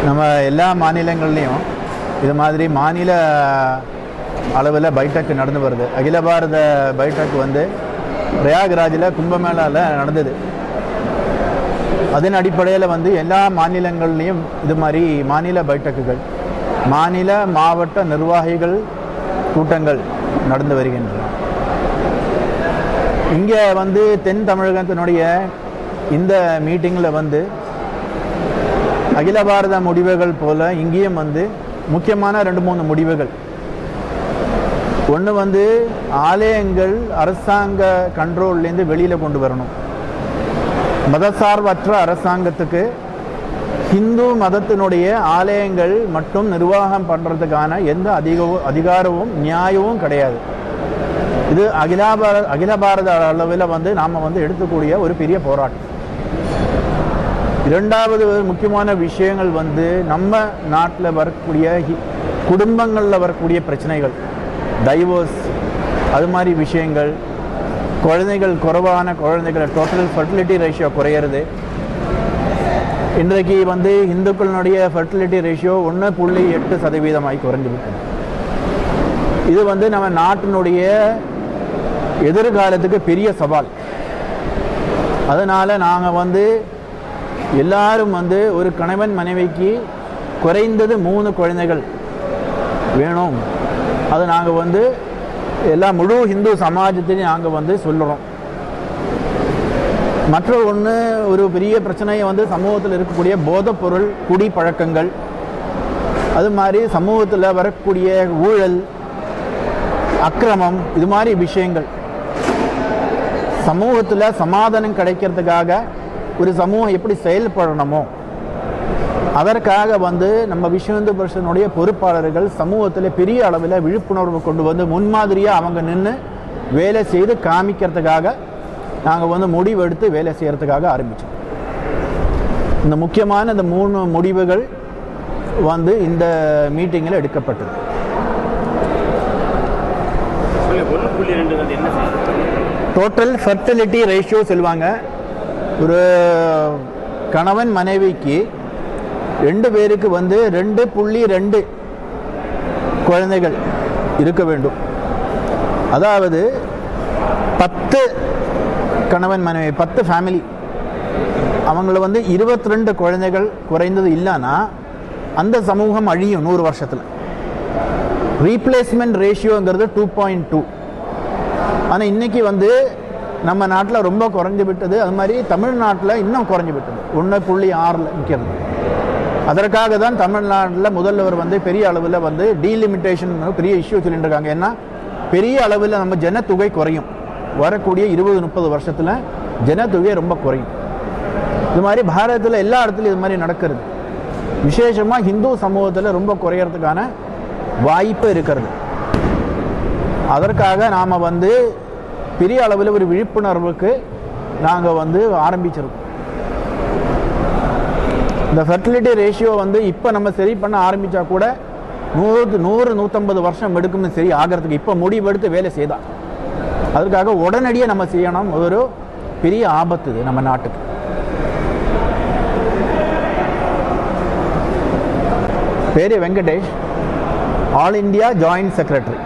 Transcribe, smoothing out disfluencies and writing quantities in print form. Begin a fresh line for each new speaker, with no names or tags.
நம்ம எல்லா மாநிலங்கள்லேயும் இது மாதிரி மாநில அளவில் பைடெக் நடந்து வருது. அகில பாரத பைடெக் வந்து பிரயாக்ராஜில் கும்பமேளாவில் நடந்தது. அதன் அடிப்படையில் வந்து எல்லா மாநிலங்கள்லேயும் இது மாதிரி மாநில பைடெக்குகள், மாநில மாவட்ட நிர்வாகிகள் கூட்டங்கள் நடந்து வருகின்றன. இங்கே வந்து தென் தமிழகத்தினுடைய இந்த மீட்டிங்கில் வந்து அகில பாரத முடிவுகள் போல் இங்கேயும் வந்து முக்கியமான 2-3 முடிவுகள். ஒன்று வந்து ஆலயங்கள் அரசாங்க கண்ட்ரோல்லேருந்து வெளியில் கொண்டு வரணும். மதசார்பற்ற அரசாங்கத்துக்கு ஹிந்து மதத்தினுடைய ஆலயங்கள் மட்டும் நிர்வாகம் பண்ணுறதுக்கான எந்த அதிகாரமும் நியாயமும் கிடையாது. இது அகில பாரத அளவில் வந்து நாம் வந்து எடுத்துக்கூடிய ஒரு பெரிய போராட்டம். இரண்டாவது முக்கியமான விஷயங்கள் வந்து நம்ம நாட்டில் வரக்கூடிய குடும்பங்களில் வரக்கூடிய பிரச்சனைகள், டைவோர்ஸ், அது மாதிரி விஷயங்கள், குறைவான குழந்தைகள், டோட்டல் ஃபர்டிலிட்டி ரேஷியோ குறையிறது. இன்றைக்கு வந்து இந்துக்களினுடைய ஃபர்டிலிட்டி ரேஷியோ 1.8% குறைஞ்சிருக்கு. இது வந்து நம்ம நாட்டினுடைய எதிர்காலத்துக்கு பெரிய சவால். அதனால் நாங்கள் வந்து எல்லாரும் வந்து ஒரு கணவன் மனைவிக்கு குறைந்தது 3 குழந்தைகள் வேணும். அது நாங்கள் வந்து எல்லா முழு இந்து சமாஜத்தையும் நாங்கள் வந்து சொல்லுறோம். மற்ற ஒன்று, ஒரு பெரிய பிரச்சனையை வந்து சமூகத்தில் இருக்கக்கூடிய போதைப்பொருள், குடி பழக்கங்கள், அது மாதிரி சமூகத்தில் வரக்கூடிய ஊழல், அக்கிரமம், இது மாதிரி விஷயங்கள். சமூகத்தில் சமாதானம் கிடைக்கிறதுக்காக ஒரு சமூகம் எப்படி செயல்படணுமோ அதற்காக வந்து நம்ம விஸ்வ இந்து பரிஷத்தினுடைய பொறுப்பாளர்கள் சமூகத்தில் பெரிய அளவில் விழிப்புணர்வு கொண்டு வந்து முன்மாதிரியாக அவங்க நின்று வேலை செய்து காமிக்கிறதுக்காக நாங்கள் வந்து முடிவெடுத்து வேலை செய்கிறதுக்காக ஆரம்பித்தோம். இந்த முக்கியமான இந்த 3 முடிவுகள் வந்து இந்த மீட்டிங்கில் எடுக்கப்பட்டது. டோட்டல் ஃபர்டிலிட்டி ரேஷியோ சொல்லுவாங்க. ஒரு கணவன் மனைவிக்கு 2 பேருக்கு வந்து 2.2 குழந்தைகள் இருக்க வேண்டும். அதாவது 10 கணவன் மனைவி, 10 ஃபேமிலி, அவங்கள வந்து 22 குழந்தைகள் குறைந்தது இல்லைன்னா அந்த சமூகம் அழியும் 100 வருஷத்தில். ரீப்ளேஸ்மெண்ட் ரேஷியோங்கிறது 2.2. ஆனால் இன்றைக்கி வந்து நம்ம நாட்டில் ரொம்ப குறைஞ்சி விட்டது. அது மாதிரி தமிழ்நாட்டில் இன்னும் குறைஞ்சி விட்டது, 1.6 நிற்கிறது. அதற்காக தான் தமிழ்நாட்டில் முதல்வர் வந்து பெரிய அளவில் வந்து டீலிமிட்டேஷன் பெரிய இஷ்யூ சொல்லிட்டு இருக்காங்க. ஏன்னா பெரிய அளவில் நம்ம ஜனத்தொகை குறையும், வரக்கூடிய 20-30 வருஷத்தில் ஜனத்தொகை ரொம்ப குறையும். இது மாதிரி பாரதத்தில் எல்லா இடத்துலையும் இது மாதிரி நடக்கிறது. விசேஷமாக ஹிந்து சமூகத்தில் ரொம்ப குறையறதுக்கான வாய்ப்பு இருக்கிறது. அதற்காக நாம் வந்து பெரிய அளவில் ஒரு விழிப்புணர்வுக்கு நாங்கள் வந்து ஆரம்பிச்சிருக்கோம். இந்த ஃபர்டிலிட்டி ரேஷியோ வந்து இப்போ நம்ம சரி பண்ண ஆரம்பித்தா கூட 100-150 வருஷம் எடுக்கும்னு சரி ஆகிறதுக்கு இப்போ முடிவெடுத்து வேலை செய்தால் அதுக்காக உடனடியாக நம்ம செய்யணும். ஒரு பெரிய ஆபத்து இது நம்ம நாட்டுக்கு. பேரு Venkatesh, all India joint secretary.